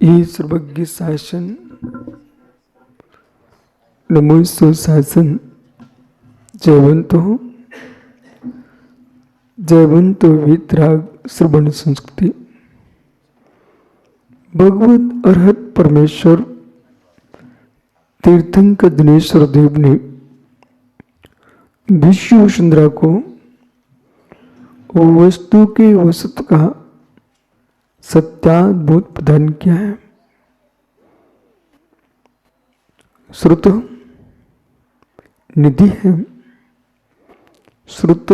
ये सर्वज्ञ शासन नमोस्तु शासन जयवंतो वीतराग श्रवण संस्कृति। भगवत अरहत परमेश्वर तीर्थंकर दिनेश्वर देव ने विश्व वसुंधरा को वस्तु के वसत का सत्याद्भुत प्रदान किया है। श्रुत निधि है, श्रुत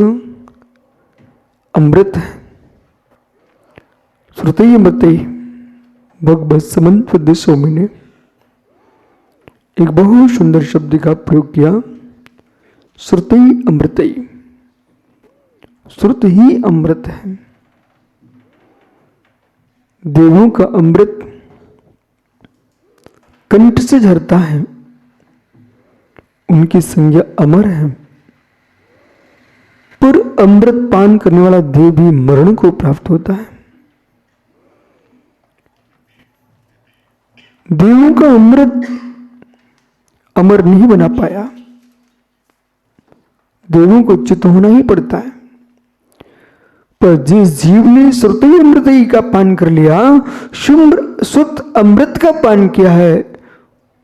अमृत है, श्रुति अमृतई भगवत समन्त देशों में ने एक बहुत सुंदर शब्द का प्रयोग किया। श्रुति अमृतई, श्रुत ही अमृत है। देवों का अमृत कंठ से झरता है, उनकी संज्ञा अमर है। पर अमृत पान करने वाला देव भी मरण को प्राप्त होता है। देवों का अमृत अमर नहीं बना पाया, देवों को च्युत होना ही पड़ता है। पर जिस जीव ने श्रुति अमृत का पान कर लिया, शुद्ध अमृत का पान किया है,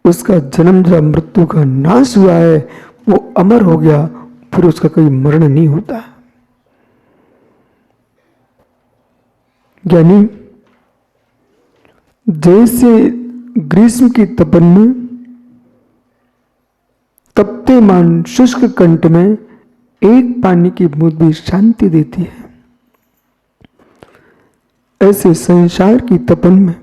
उसका जन्म जब मृत्यु का नाश हुआ है, वो अमर हो गया, फिर उसका कोई मरण नहीं होता। यानी जैसे ग्रीष्म की तपन में तपते मान शुष्क कंठ में एक पानी की बूंद भी शांति देती है, ऐसे संसार की तपन में,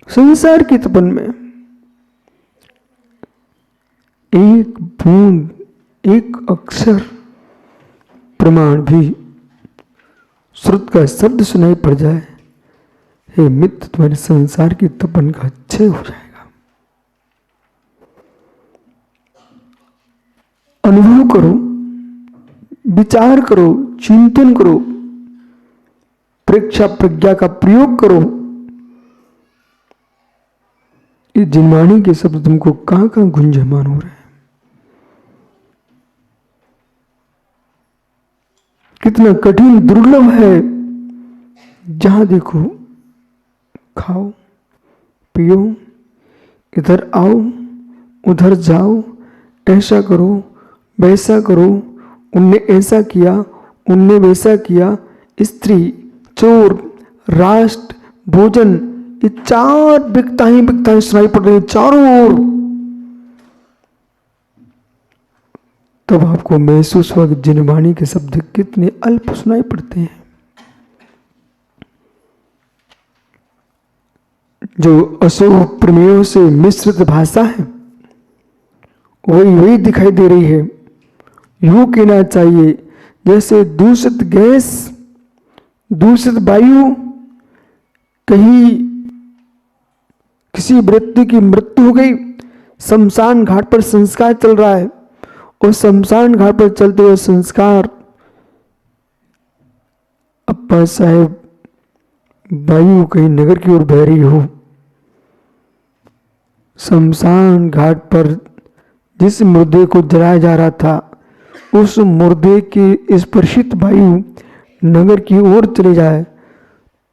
संसार की तपन में एक बूंद, एक अक्षर प्रमाण भी श्रुत का शब्द सुनाई पड़ जाए, हे मित्र तुम्हारे संसार की तपन का क्षय हो जाएगा। अनुभव करो, विचार करो, चिंतन करो, प्रेक्षा प्रज्ञा का प्रयोग करो। ये जिनवाणी के शब्द तुमको कहां कहां गुंजयमान हो रहे हैं। कितना कठिन दुर्लभ है। जहां देखो खाओ पियो, इधर आओ उधर जाओ, ऐसा करो वैसा करो, उनने ऐसा किया उनने वैसा किया, स्त्री चोर राष्ट्र भोजन, ये चार बिकताएं सुनाई पड़ रही चारों ओर। तब आपको महसूस हुआ कि जिनवाणी के शब्द कितने अल्प सुनाई पड़ते हैं। जो अशोक प्रमेयों से मिश्रित भाषा है, वही दिखाई दे रही है। यूं कहना चाहिए जैसे दूषित गैस, दूषित वायु, कहीं किसी व्यक्ति की मृत्यु हो गई, शमशान घाट पर संस्कार चल रहा है, और शमशान घाट पर चलते हुए संस्कार, अप्पा साहेब वायु कहीं नगर की ओर बह रही हो, शमशान घाट पर जिस मुर्दे को जलाया जा रहा था, उस मुर्दे की स्पर्शित वायु नगर की ओर चले जाए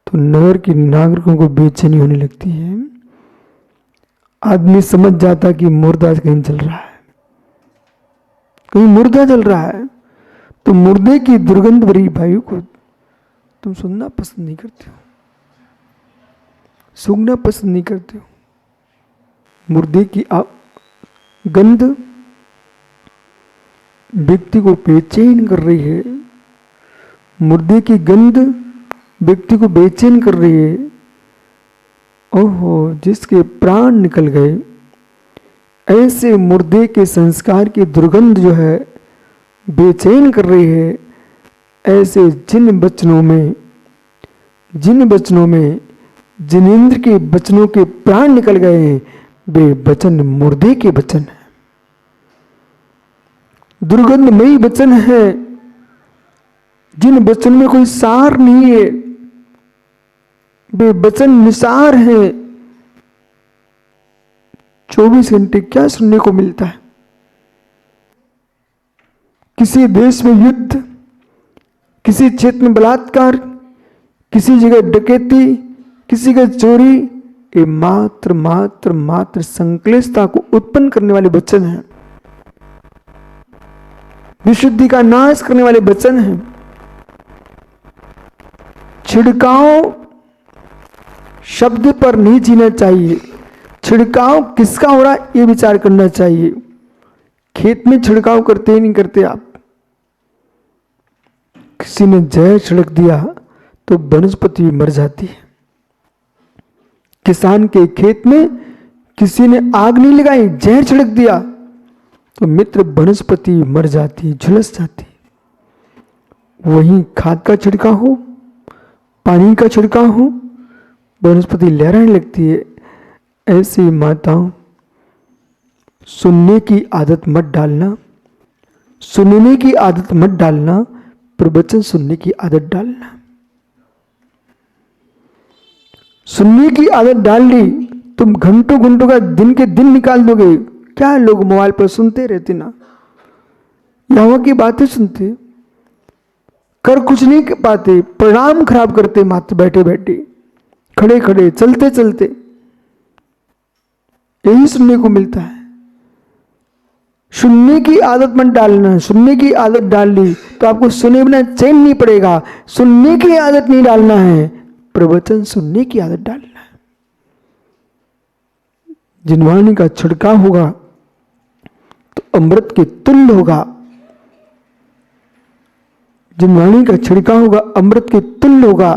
तो नगर के नागरिकों को बेचैनी होने लगती है। आदमी समझ जाता कि मुर्दा कहीं जल रहा है, कहीं मुर्दा जल रहा है। तो मुर्दे की दुर्गंध भरी वायु को तुम सुनना पसंद नहीं करते हो, सूंघना पसंद नहीं करते हो। मुर्दे की गंध व्यक्ति को बेचैन कर रही है, मुर्दे की गंध व्यक्ति को बेचैन कर रही है। ओहो, जिसके प्राण निकल गए, ऐसे मुर्दे के संस्कार की दुर्गंध जो है बेचैन कर रही है। ऐसे जिन वचनों में जिनेंद्र के वचनों के प्राण निकल गए हैं, वे वचन मुर्दे के वचन है, दुर्गंधमयी वचन है, जिन वचन में कोई सार नहीं है, वे वचन निसार हैं। 24 घंटे क्या सुनने को मिलता है? किसी देश में युद्ध, किसी क्षेत्र में बलात्कार, किसी जगह डकैती, किसी का चोरी, ये मात्र मात्र मात्र संक्लेशता को उत्पन्न करने वाले वचन हैं, विशुद्धि का नाश करने वाले वचन हैं। छिड़काव शब्द पर नहीं जीना चाहिए। छिड़काव किसका हो रहा है ये विचार करना चाहिए। खेत में छिड़काव करते ही नहीं करते आप। किसी ने जहर छिड़क दिया तो वनस्पति मर जाती है। किसान के खेत में किसी ने आग नहीं लगाई, जहर छिड़क दिया तो मित्र वनस्पति मर जाती, झुलस जाती। वहीं खाद का छिड़काव हो, पानी का छिड़काव हो, वनस्पति लहराने लगती है। ऐसी माताओं, सुनने की आदत मत डालना, सुनने की आदत मत डालना, प्रवचन सुनने की आदत डालना। सुनने की आदत डाल ली, तुम घंटों घंटों का दिन के दिन निकाल दोगे। क्या लोग मोबाइल पर सुनते रहते ना, यहोवा की बातें सुनते, कर कुछ नहीं पाते, परिणाम खराब करते मात्र बैठे बैठे, खड़े खड़े, चलते चलते, यही सुनने को मिलता है। सुनने की आदत मत डालना। सुनने की आदत डाल ली तो आपको सुने बिना चैन नहीं पड़ेगा। सुनने की आदत नहीं डालना है, प्रवचन सुनने की आदत डालना है। जिनवाणी का छिड़काव होगा तो अमृत के तुल्य होगा। जिनवाणी का छिड़काव होगा अमृत के तुल्य होगा।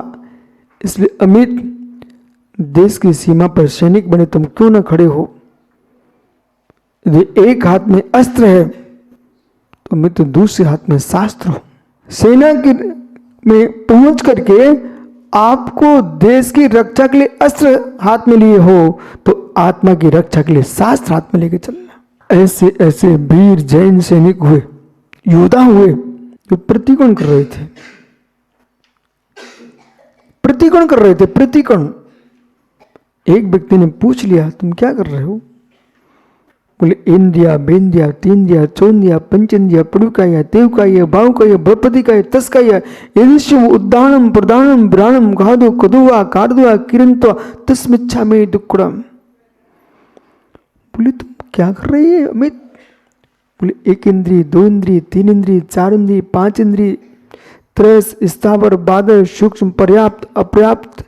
इसलिए अमित, देश की सीमा पर सैनिक बने तुम क्यों ना खड़े हो। यदि एक हाथ में अस्त्र है तो मित्र दूसरे हाथ में शास्त्र हो। सेना के में पहुंच करके आपको देश की रक्षा के लिए अस्त्र हाथ में लिए हो तो आत्मा की रक्षा के लिए शास्त्र हाथ में लेके चलना। ऐसे ऐसे वीर जैन सैनिक हुए, योद्धा हुए जो प्रतिकोण कर रहे थे, प्रतिकोण कर रहे थे, प्रतिकोण। एक व्यक्ति ने पूछ लिया तुम क्या कर रहे हो? बोले इन दिया, बेन दिया, तीन दिया, चौन दिया, पंचन दिया, पड़ू का या तेव का या बाव का या बपति का या तस का या यदिश्यम उद्दानम प्रदानम ब्राणम गादो कदुआ कार्दुआ किरंतो तस्मिच्छा में दुक्कड़म। बोले तुम क्या कर रही है अमित? बोले एक इंद्रिय, दो इंद्रिय, तीन इंद्रिय, चार इंद्रिय, पांच इंद्रिय, त्रैस, स्थावर, बादल, सूक्ष्म, पर्याप्त, अपर्याप्त,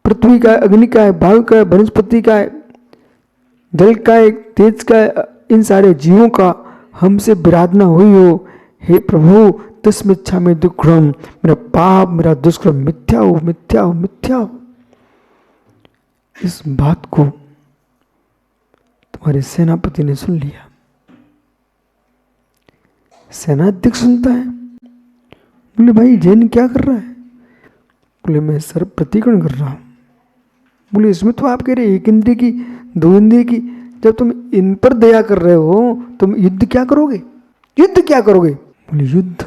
पृथ्वी का, अग्नि का, वायु का, वनस्पति का, जल का, तेज का, इन सारे जीवों का हमसे विराधना हुई हो। हे प्रभु तस्मिच्छा में दुष्कृम, मेरा पाप, मेरा दुष्कृम मिथ्या हो, मिथ्या हो, मिथ्या हो। इस बात को तुम्हारे सेनापति ने सुन लिया। सेनाध्यक्ष सुनता है, बोले भाई जैन क्या कर रहा है? बोले मैं सर प्रतिकोण कर रहा हूं। बोले इसमें तो आप कह रहे एक इंद्रिय की, दो इंद्रिय की, जब तुम इन पर दया कर रहे हो तुम युद्ध क्या करोगे? युद्ध क्या करोगे? बोले युद्ध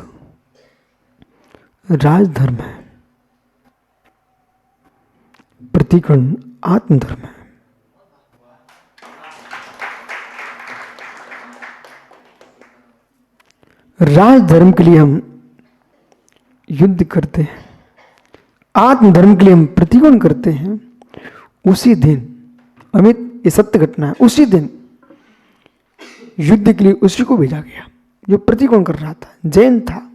राजधर्म है, प्रतिकोण आत्मधर्म है। राजधर्म के लिए हम युद्ध करते हैं, आत्मधर्म के लिए हम प्रतिकोण करते हैं। उसी दिन अमित, ये सत्य घटना है, उसी दिन युद्ध के लिए उसी को भेजा गया जो प्रतिकोण कर रहा था, जैन था।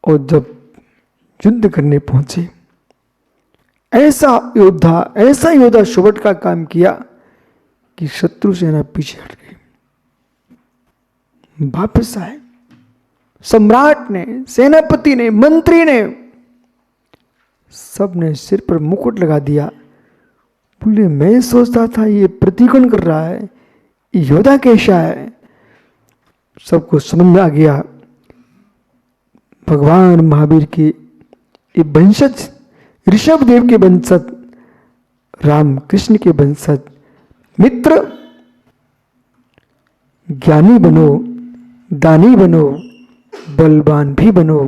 और जब युद्ध करने पहुंचे, ऐसा योद्धा शुभट का काम किया कि शत्रु सेना पीछे हट गई। वापस आए, सम्राट ने, सेनापति ने, मंत्री ने, सब ने सिर पर मुकुट लगा दिया। बोले मैं सोचता था ये प्रतिकोण कर रहा है, योद्धा कैसा है। सबको समझ में आ गया भगवान महावीर के ये वंशज, ऋषभ देव के वंशज, राम कृष्ण के वंशज। मित्र ज्ञानी बनो, दानी बनो, बलवान भी बनो,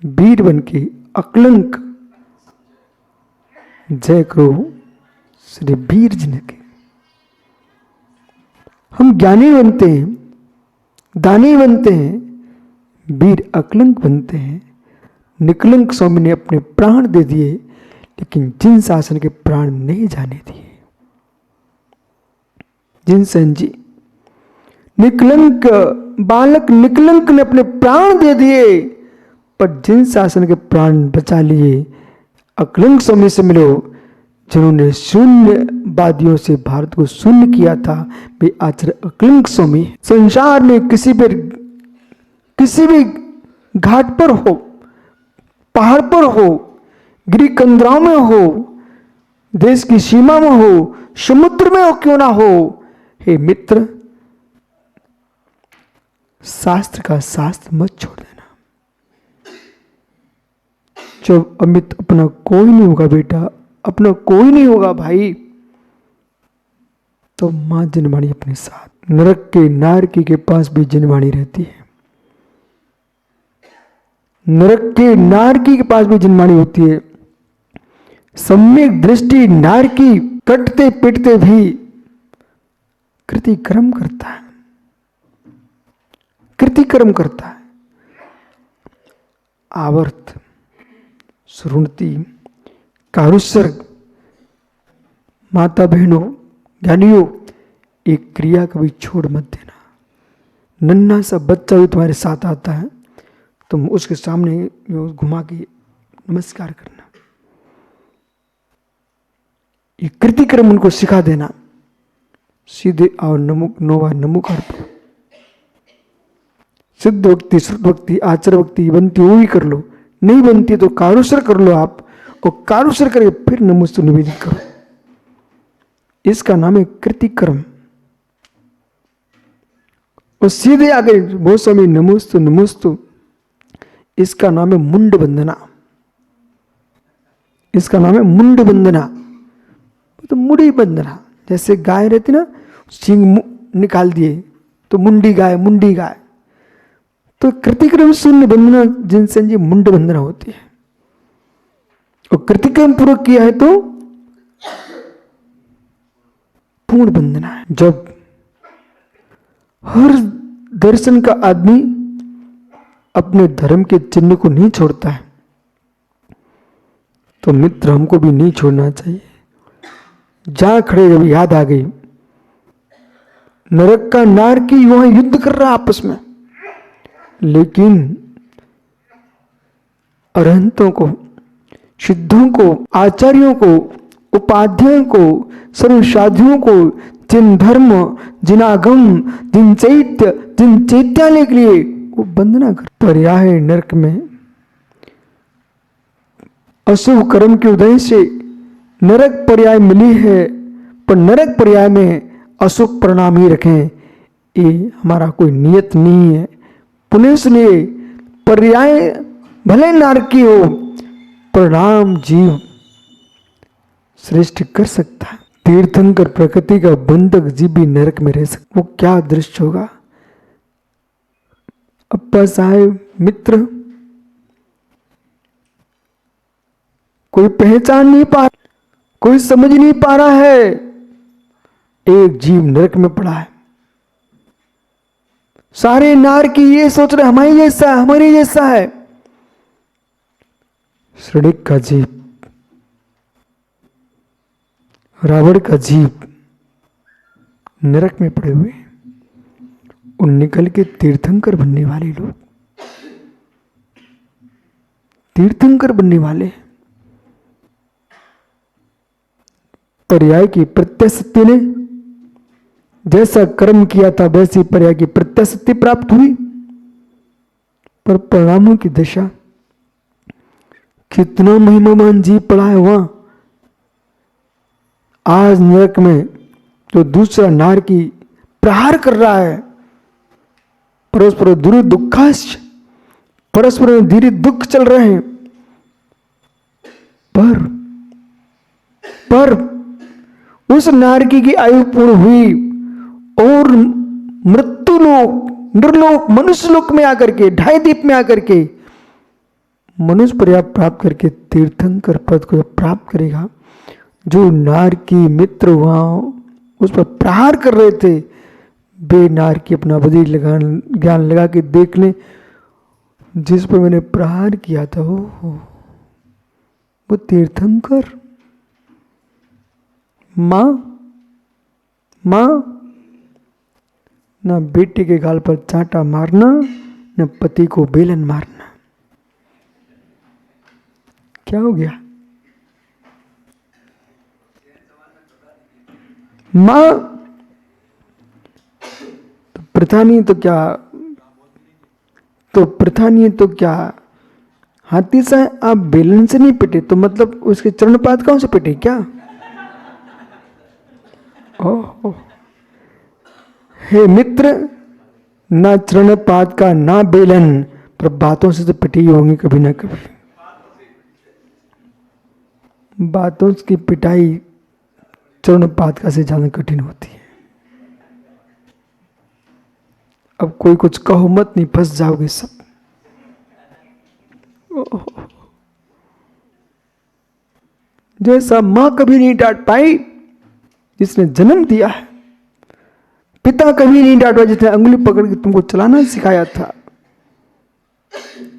वीर बन के अकलंक जय करो श्री वीर जन के। हम ज्ञानी बनते हैं, दानी बनते हैं, वीर अकलंक बनते हैं। निकलंक स्वामी ने अपने प्राण दे दिए, लेकिन जिन शासन के प्राण नहीं जाने दिए। जिनसेन जी निकलंक बालक निकलंक ने अपने प्राण दे दिए, पर जिन शासन के प्राण बचा लिए। अकलंक स्वामी से मिलो, जिन्होंने शून्यवादियों से भारत को शून्य किया था, वे आचार्य अकलंक स्वामी। संसार में किसी भी घाट पर हो, पहाड़ पर हो, गिरी कंदराओं में हो, देश की सीमा में हो, समुद्र में हो क्यों ना हो, हे मित्र, शास्त्र का शास्त्र मत छोड़ देना। जब अमित अपना कोई नहीं होगा बेटा, अपना कोई नहीं होगा भाई, तो मां जनवाणी अपने साथ। नरक के नारकी के पास भी जनवाणी रहती है। नरक के नारकी के पास भी जनवाणी होती है। सम्यक दृष्टि नारकी कटते पिटते भी कृतिक्रम करता है, कृतिक्रम करता है। आवर्त, श्रुणति, कारुसर्ग, माता बहनों, ज्ञानियों, एक क्रिया कभी छोड़ मत देना। नन्हा सा बच्चा भी तुम्हारे साथ आता है, तुम उसके सामने घुमा के नमस्कार करना। ये कृतिक्रम उनको सिखा देना। सीधे आओ नोवा नमुकार पर सिद्ध भक्ति, श्रुत भक्ति, आचर भक्ति बनती वो भी कर लो, नहीं बनती तो कारुसर कर लो आप, और कारुसर करके फिर नमोस्तु निवेदित करो। इसका नाम है कृतिक्रम। और सीधे आगे बहुत समय नमोस्तु नमोस्तु, इसका नाम है मुंड वंदना। इसका नाम है मुंड वंदना, तो मुड़ी वंदना। जैसे गाय रहती ना, सींग निकाल दिए तो मुंडी गाय, मुंडी गाय। तो कृतिक्रम शून्य वंदना जिनसे जी मुंड वंदना होती है। और कृतिक्रम पूर्वक किया है तो पूर्ण वंदना है। जब हर दर्शन का आदमी अपने धर्म के चिन्ह को नहीं छोड़ता है, तो मित्र हमको भी नहीं छोड़ना चाहिए। जहां खड़े जब याद आ गई, नरक का नारकी वहां युद्ध कर रहा आपस में, लेकिन अरहंतों को, सिद्धों को, आचार्यों को, उपाध्यायों को, सर्व साधुओं को, जिन धर्म, जिन आगम, जिन चैत्यालय के लिए वो वंदना कर। पर्याय नरक में अशुभ कर्म के उदय से नरक पर्याय मिली है, पर नरक पर्याय में अशुभ परिणाम ही रखें, ये हमारा कोई नियत नहीं है। पुण्य सुनिए, पर्याय भले नारकी हो, परिणाम जीव श्रेष्ठ कर सकता है। तीर्थंकर प्रकृति का बंधक जीव भी नरक में रह सकता। वो क्या दृश्य होगा। अप्पा साहेब मित्र, कोई पहचान नहीं पा, कोई समझ नहीं पा रहा है, एक जीव नरक में पड़ा है। सारे नारकी ये सोच रहे हमारे जैसा है, हमारे जैसा है। श्रृणिक का जीव, रावण का जीव नरक में पड़े हुए, उन निकल के तीर्थंकर बनने वाले लोग, तीर्थंकर बनने वाले। पर्याय की प्रत्यसत्य ने जैसा कर्म किया था वैसी पर्याय की प्रत्यसत्य प्राप्त हुई, पर परिणामों की दशा। कितना महिमावान जीव पड़ा है वहां। आज नरक में जो दूसरा नारकी प्रहार कर रहा है, परस्पर दूर दुखाश्च, परस्पर धीरे दुख चल रहे हैं, पर उस नारकी की आयु पूर्ण हुई और मृत्यु लोक, नृलोक, मनुष्य लोक में आकर के, ढाई द्वीप में आकर के मनुष्य पर्याय प्राप्त करके तीर्थंकर पद को जब प्राप्त करेगा, जो नार की मित्र वहां उस पर प्रहार कर रहे थे, वे नार की अपना बुद्धि ज्ञान लगा के देख लें, जिस पर मैंने प्रहार किया था वो तीर्थंकर। मां न बेटे के गाल पर चांटा मारना, न पति को बेलन मारना। क्या हो गया? मां तो प्रथा नहीं तो क्या, तो प्रथा नहीं तो क्या, हाथी से आप बेलन से नहीं पिटे तो मतलब उसके चरणपाद कौन से पिटे क्या? ओह, हे मित्र, ना चरणपाद का ना बेलन, पर बातों से तो पिटी होंगी कभी ना कभी। बातों की पिटाई चरणपाद का से ज्यादा कठिन होती है। अब कोई कुछ कहो मत, नहीं फंस जाओगे सब। जैसा मां कभी नहीं डांट पाई जिसने जन्म दिया है, पिता कभी नहीं डांटा जिसने अंगुली पकड़ के तुमको चलाना सिखाया था,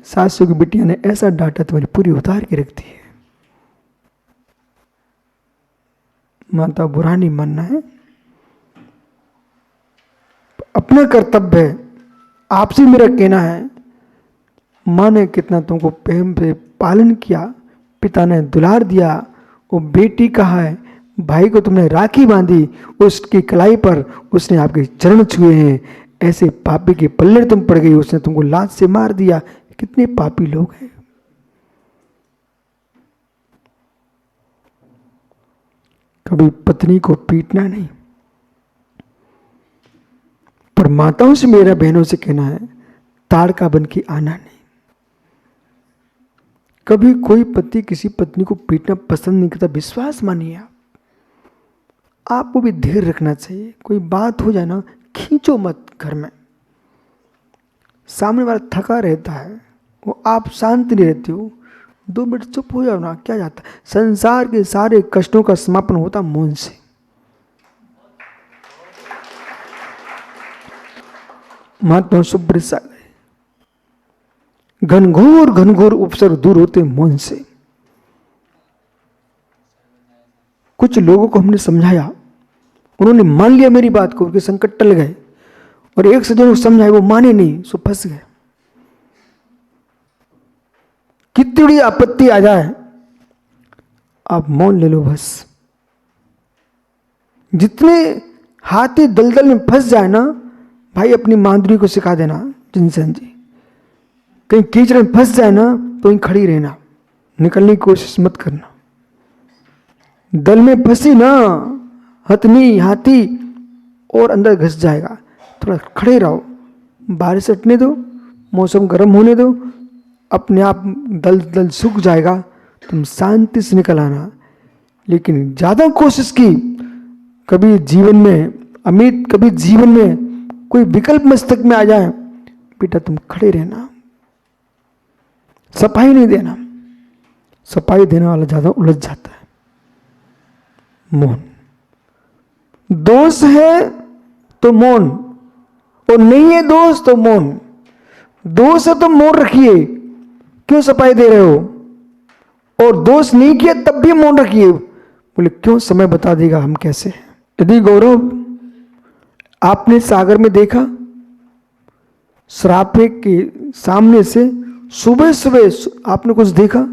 सासू की बिटिया ने ऐसा डांटा तुम्हारी पूरी उतार के रख दी है। माता बुरा नहीं मानना है, अपना कर्तव्य है। आपसे मेरा कहना है, माँ ने कितना तुमको प्रेम से पालन किया, पिता ने दुलार दिया, वो बेटी कहाँ है, भाई को तुमने राखी बांधी, उसकी कलाई पर उसने आपके चरण छुए हैं, ऐसे पापी के पल्ले तुम पड़ गई, उसने तुमको लात से मार दिया। कितने पापी लोग हैं। कभी पत्नी को पीटना नहीं, पर माताओं से मेरा बहनों से कहना है, ताड़का बन के आना नहीं। कभी कोई पति किसी पत्नी को पीटना पसंद नहीं करता, विश्वास मानिए। आपको भी धैर्य रखना चाहिए। कोई बात हो जाए ना, खींचो मत। घर में सामने वाला थका रहता है, वो आप शांत नहीं रहते हो, 2 मिनट चुप हो जाओ ना, क्या जाता है। संसार के सारे कष्टों का समापन होता मौन से। महात्मा सुब्रत सागर, घनघोर घनघोर उपसर्ग दूर होते मौन से। कुछ लोगों को हमने समझाया, उन्होंने मान लिया मेरी बात को, उनके संकट टल गए, और एक सज्जन को समझाया, वो माने नहीं, सो फंस गए। कितनी बड़ी आपत्ति आ जाए, आप मौन ले लो बस। जितने हाथी दलदल में फंस जाए ना, भाई अपनी माधुरी को सिखा देना, जिनसन जी, कहीं कीचड़ में फंस जाए ना तो वहीं खड़ी रहना, निकलने की कोशिश मत करना। दल में फंसी ना हथनी हाथी और अंदर घुस जाएगा, थोड़ा खड़े रहो, बारिश हटने दो, मौसम गर्म होने दो, अपने आप दल दल सूख जाएगा, तुम शांति से निकल आना। लेकिन ज़्यादा कोशिश की, कभी जीवन में अमित, कभी जीवन में कोई विकल्प मस्तक में आ जाए, बेटा तुम खड़े रहना, सफाई नहीं देना। सफाई देने वाला ज़्यादा उलझ जाता है। मौन, दोष है तो मौन, और नहीं है दोष तो मौन। दोष है तो मौन रखिए, क्यों सफाई दे रहे हो, और दोष नहीं किया तब भी मौन रखिए, बोले क्यों, समय बता देगा हम कैसे। यदि गौरव आपने सागर में देखा, सरापे के सामने से सुबह सुबह आपने कुछ देखा,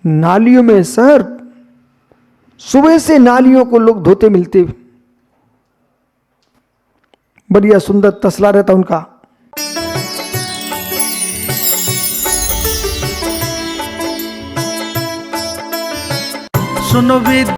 नालियों में सर सुबह से नालियों को लोग धोते मिलते, बढ़िया सुंदर तसला रहता उनका। सुनो